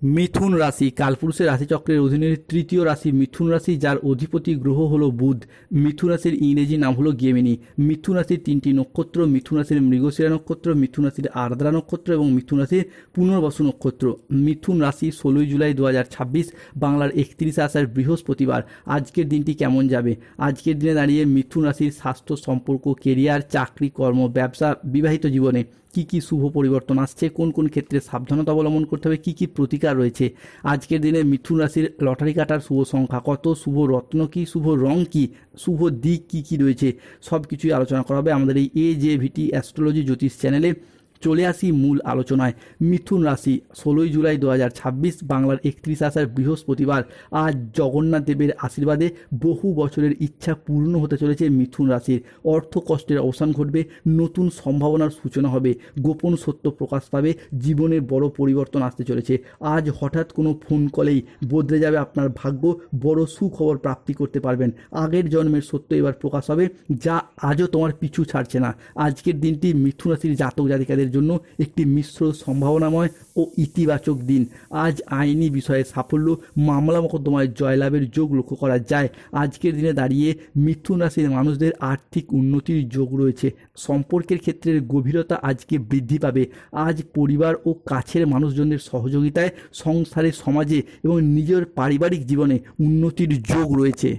মিথুন রাশি কালপুরুষের রাশিচক্রের অধীনে তৃতীয় রাশি মিথুন রাশি, যার অধিপতি গ্রহ হলো বুধ। মিথুন রাশির ইংরেজি নাম হলো গেমিনি। মিথুন রাশির তিনটি নক্ষত্র: মিথুন রাশির মৃগশিরা নক্ষত্র, মিথুন রাশির আর্দ্রা নক্ষত্র এবং মিথুন রাশির পুনর্বসু নক্ষত্র। মিথুন রাশি 16 জুলাই 2026, বাংলার 31 আষাঢ় বৃহস্পতিবার। আজকের দিনটি কেমন যাবে? আজকের দিনে দাঁড়িয়ে মিথুন রাশির স্বাস্থ্য, সম্পর্ক, কেরিয়ার, চাকরি, কর্ম, ব্যবসা, বিবাহিত জীবনে কি কি শুভ পরিবর্তন আসছে, কোন কোন ক্ষেত্রে সাবধানতা অবলম্বন করতে হবে, কি কি প্রতিকার রয়েছে। আজকের দিনে মিথুন রাশির লটারি কাটার শুভ সংখ্যা কত, শুভ রত্ন কি, শুভ রং কি, শুভ দিক কি কি রয়েছে, সব কিছুই আলোচনা করা হবে আমাদের এই AJVT অ্যাস্ট্রোলজি জ্যোতিষ চ্যানেলে। চলে আসি মূল আলোচনায়। মিথুন রাশি 16 জুলাই 2026, বাংলার 31 আষাঢ় বৃহস্পতিবার। আজ জগন্নাথ দেবের আশীর্বাদে বহু বছরের ইচ্ছা পূর্ণ হতে চলেছে মিথুন রাশির। অর্থ কষ্টের অবসান ঘটবে, নতুন সম্ভাবনার সূচনা হবে, গোপন সত্য প্রকাশ পাবে, জীবনের বড় পরিবর্তন আসতে চলেছে। আজ হঠাৎ কোনো ফোন কলেই বদলে যাবে আপনার ভাগ্য, বড় সুখবর প্রাপ্তি করতে পারবেন। আগের জন্মের সত্য এবার প্রকাশ হবে, যা আজও তোমার পিছু ছাড়ছে না। আজকের দিনটি মিথুন রাশির জাতক জাতিকাদের জন্য একটি মিশ্র সম্ভাবনাময় ও ইতিবাচক দিন। আজ আইনি বিষয়ে সাফল্য, মামলা মোকদ্দমায় জয়লাভের যোগ লক্ষ্য করা যায়। আজকের দিনে দাঁড়িয়ে মিথুন রাশির মানুষদের আর্থিক উন্নতির যোগ রয়েছে। সম্পর্কের ক্ষেত্রের গভীরতা আজকে বৃদ্ধি পাবে। আজ পরিবার ও কাছের মানুষজনদের সহযোগিতায় সংসারে, সমাজে এবং নিজের পারিবারিক জীবনে উন্নতির যোগ রয়েছে।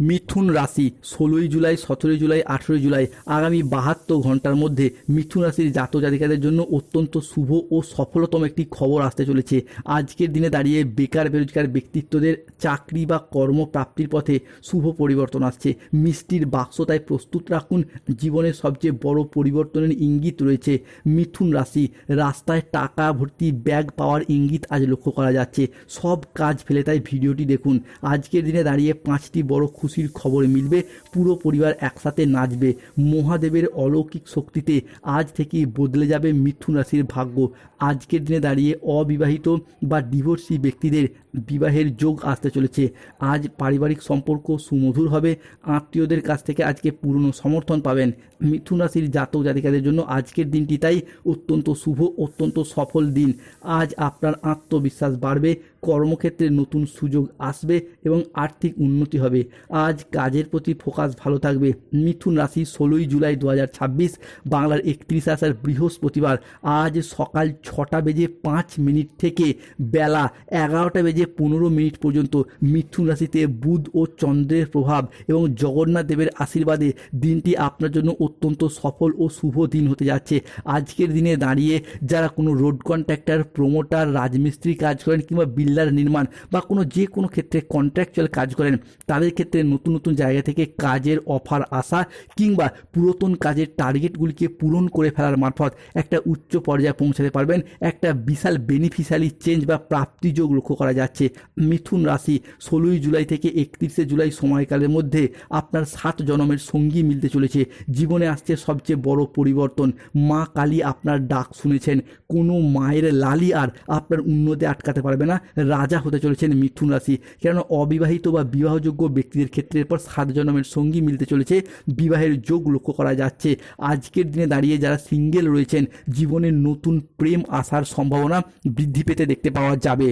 মিথুন রাশি 16 জুলাই, 17 জুলাই, 18 জুলাই আগামী 72 ঘন্টার মধ্যে মিথুন রাশির জাতক জাতিকাদের জন্য অত্যন্ত শুভ ও সফলতম একটি খবর আসতে চলেছে। আজকের দিনে দাঁড়িয়ে বেকার বেরোজগার ব্যক্তিত্বদের চাকরি বা কর্মপ্রাপ্তির পথে শুভ পরিবর্তন আসছে। মিষ্টির বাক্স তাই প্রস্তুত রাখুন, জীবনের সবচেয়ে বড় পরিবর্তনের ইঙ্গিত রয়েছে। মিথুন রাশি রাস্তায় টাকা ভর্তি ব্যাগ পাওয়ার ইঙ্গিত আজ লক্ষ্য করা যাচ্ছে। সব কাজ ফেলে তাই ভিডিওটি দেখুন। আজকের দিনে দাঁড়িয়ে 5টি বড় খুশির খবর মিলবে। পুরো পরিবার একসাথে নাচবে। মহাদেবের অলৌকিক শক্তিতে আজ থেকেই বদলে যাবে মিথুন রাশির ভাগ্য। আজকের দিনে দাঁড়িয়ে অবিবাহিত বা ডিভোর্সি ব্যক্তিদের বিবাহের যোগ আসতে চলেছে। আজ পারিবারিক সম্পর্ক সুমধুর হবে। আত্মীয়দের কাছ থেকে আজকে পূর্ণ সমর্থন পাবেন। মিথুন রাশির জাতক জাতিকাদের জন্য আজকের দিনটি তাই অত্যন্ত শুভ, অত্যন্ত সফল দিন। আজ আপনার আত্মবিশ্বাস বাড়বে, কর্মক্ষেত্রে নতুন সুযোগ আসবে এবং আর্থিক উন্নতি হবে। আজ কাজের প্রতি ফোকাস ভালো থাকবে। মিথুন রাশি 16 জুলাই 2026, বাংলার 31 আষাঢ় বৃহস্পতিবার। আজ সকাল 6:05 থেকে বেলা 11:15 পর্যন্ত মিথুন রাশিতে বুধ ও চন্দ্রের প্রভাব এবং জগন্নাথ দেবের আশীর্বাদে দিনটি আপনার জন্য অত্যন্ত সফল ও শুভ দিন হতে যাচ্ছে। আজকের দিনে দাঁড়িয়ে যারা কোনো রোড কন্ট্রাক্টর, প্রমোটার, রাজমিস্ত্রি কাজ করেন কিংবা বিল্ডার নির্মাণ বা যে কোনো ক্ষেত্রে কন্ট্রাকচুয়াল কাজ করেন, তাদের ক্ষেত্রে নতুন নতুন জায়গা থেকে কাজের অফার আসা কিংবা পুরাতন কাজের টার্গেটগুলিকে পূরণ করে ফেলার মারফত একটা উচ্চ পর্যায়ে পৌঁছাতে পারবেন। একটা বিশাল বেনিফিশিয়ারি চেঞ্জ বা প্রাপ্তিযোগ লক্ষ্য করা যাচ্ছে। মিথুন রাশি 16 জুলাই থেকে 31 জুলাই সময়কালের মধ্যে আপনার 7 জন্মের সঙ্গী মিলতে চলেছে। জীবনে আসছে সবচেয়ে বড় পরিবর্তন। মা কালী আপনার ডাক শুনেছেন। কোনো মায়ের লালি আর আপনার উন্নতি আটকাতে পারবে না। রাজা হতে চলেছেন মিথুন রাশি। কেননা অবিবাহিত বা বিবাহযোগ্য ব্যক্তিদের ক্ষেত্রে এরপর 7 জন্মের সঙ্গী মিলতে চলেছে, বিবাহের যোগ লক্ষ্য করা যাচ্ছে। আজকের দিনে দাঁড়িয়ে যারা সিঙ্গেল রয়েছেন, জীবনে নতুন প্রেম আসার সম্ভাবনা বৃদ্ধি পেতে দেখতে পাওয়া যাবে।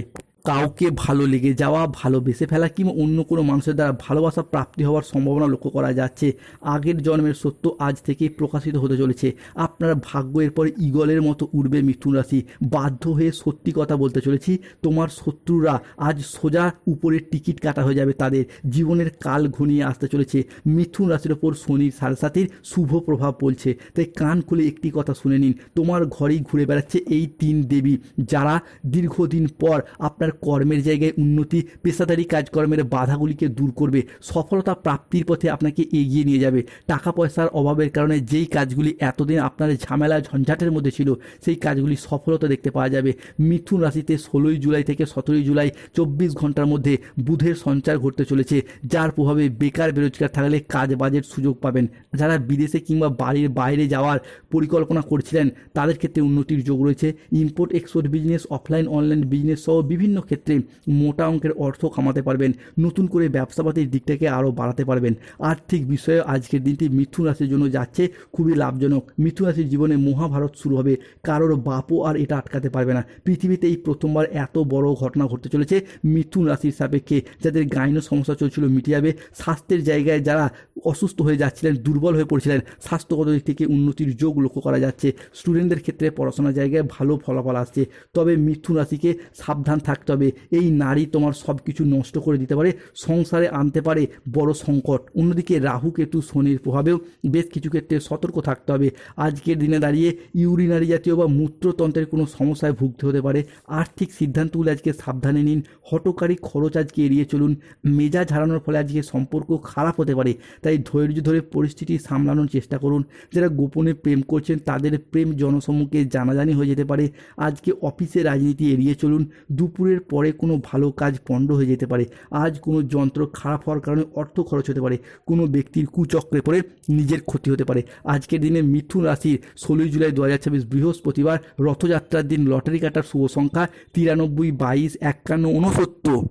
কাউকে ভালো লেগে যাওয়া, ভালোবেসে ফেলা কিংবা অন্য কোনো মানুষের দ্বারা ভালোবাসা প্রাপ্তি হওয়ার সম্ভাবনা লক্ষ্য করা যাচ্ছে। আগের জন্মের সত্য আজ থেকেই প্রকাশিত হতে চলেছে। আপনার ভাগ্য এরপর ঈগলের মতো উড়বে মিথুন রাশি। বাধ্য হয়ে সত্যি কথা বলতে চলেছি, তোমার শত্রুরা আজ সোজা উপরের টিকিট কাটা হয়ে যাবে তাদের। জীবনের কাল ঘনিয়ে আসতে চলেছে। মিথুন রাশির ওপর শনির 7.5 শুভ প্রভাব পড়ছে। তাই কান খুলে একটি কথা শুনে নিন, তোমার ঘরেই ঘুরে বেড়াচ্ছে এই 3 দেবী, যারা দীর্ঘদিন পর আপনার কর্মের জায়গায় উন্নতি, পেশাদারি কাজকর্মের বাধাগুলিকে দূর করবে, সফলতা প্রাপ্তির পথে আপনাকে এগিয়ে নিয়ে যাবে। টাকা পয়সার অভাবের কারণে যেই কাজগুলি এতদিন আপনার ঝামেলা ঝঞ্ঝাটের মধ্যে ছিল, সেই কাজগুলি সফলতা দেখতে পাওয়া যাবে। মিথুন রাশিতে 16 জুলাই থেকে 17 জুলাই 24 ঘন্টার মধ্যে বুধের সঞ্চার ঘটতে চলেছে, যার প্রভাবে বেকার বেরোজগার থাকলে কাজ বাজের সুযোগ পাবেন। যারা বিদেশে কিংবা বাড়ির বাইরে যাওয়ার পরিকল্পনা করছিলেন, তাদের ক্ষেত্রে উন্নতির যোগ রয়েছে। Import export business, offline online business সহ বিভিন্ন ক্ষেত্রে মোটা অঙ্কের অর্থ কামাতে পারবেন, নতুন করে ব্যবসাপাতির দিকটাকে আরও বাড়াতে পারবেন। আর্থিক বিষয়ে আজকের দিনটি মিথুন রাশির জন্য যাচ্ছে খুবই লাভজনক। মিথুন রাশির জীবনে মহাভারত শুরু হবে, কারোর বাপও আর এটা আটকাতে পারবে না। পৃথিবীতে এই প্রথমবার এত বড় ঘটনা ঘটতে চলেছে মিথুন রাশির সাপেক্ষে। যাদের গাইনো সমস্যা চলছিল মিটে যাবে, স্বাস্থ্যের জায়গায় যারা অসুস্থ হয়ে যাচ্ছিলেন, দুর্বল হয়ে পড়ছিলেন, স্বাস্থ্যগত দিক থেকে উন্নতির যোগ লক্ষ্য করা যাচ্ছে। স্টুডেন্টদের ক্ষেত্রে পড়াশোনার জায়গায় ভালো ফলাফল আসছে। তবে মিথুন রাশিকে সাবধান থাকতে হবে, এই নারী তোমার সব কিছু নষ্ট করে দিতে পারে, সংসারে আনতে পারে বড় সংকট। অন্যদিকে রাহু কেতু শনির প্রভাবেও বেশ কিছু ক্ষেত্রে সতর্ক থাকতে হবে। আজকের দিনে দাঁড়িয়ে ইউরিনারি জাতীয় বা মূত্রতন্ত্রের কোনো সমস্যায় ভুগতে হতে পারে। আর্থিক সিদ্ধান্তগুলো আজকে সাবধানে নিন, হঠকারী খরচ আজকে এড়িয়ে চলুন। মেজাজ হারানোর ফলে আজকে সম্পর্ক খারাপ হতে পারে, তাই ধৈর্য ধরে পরিস্থিতি সামলানোর চেষ্টা করুন। যারা গোপনে প্রেম করছেন তাদের প্রেম জনসম্মুখে জানাজানি হয়ে যেতে পারে। আজকে অফিসে রাজনীতি এড়িয়ে চলুন। দুপুরের পরে কোনো ভালো কাজ পণ্ড হয়ে যেতে পারে। আজ কোনো যন্ত্র খারাপ হওয়ার কারণে অর্থ খরচ হতে পারে। কোনো ব্যক্তির কুচক্রে পড়ে নিজের ক্ষতি হতে পারে। আজকের দিনে মিথুন রাশির 16 জুলাই 2026 বৃহস্পতিবার, রথযাত্রার দিন লটারি কাটার শুভ সংখ্যা 93, 22, 51, 69,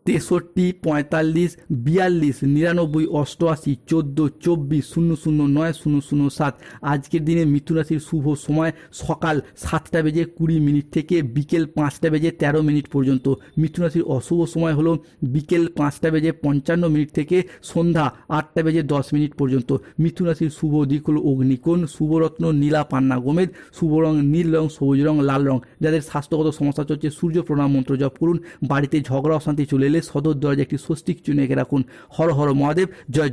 63, 45, 42, 99, 88, 14, 24, 00, 9, 007। আজকের দিনে মিথুন রাশির শুভ সময় সকাল 7:20 থেকে বিকেল 5:13 পর্যন্ত। মিথুন রাশির অশুভ সময় হলো বিকেল 5:55 থেকে সন্ধ্যা 8:10 পর্যন্ত। মিথুন রাশির শুভ দিক হলো অগ্নিকোণ, শুভরত্ন নীলা পান্না গোমেদ, শুভ রং নীল রং, সবুজ রং, লাল রং। যাদের স্বাস্থ্যগত সমস্যা চলছে সূর্য প্রণাম মন্ত্র জপ করুন। বাড়িতে ঝগড়া অশান্তি চলে এলে সদর দরজায় একটি স্বস্তিক চিহ্ন এঁকে রাখুন। হর হর মহাদেব, জয়।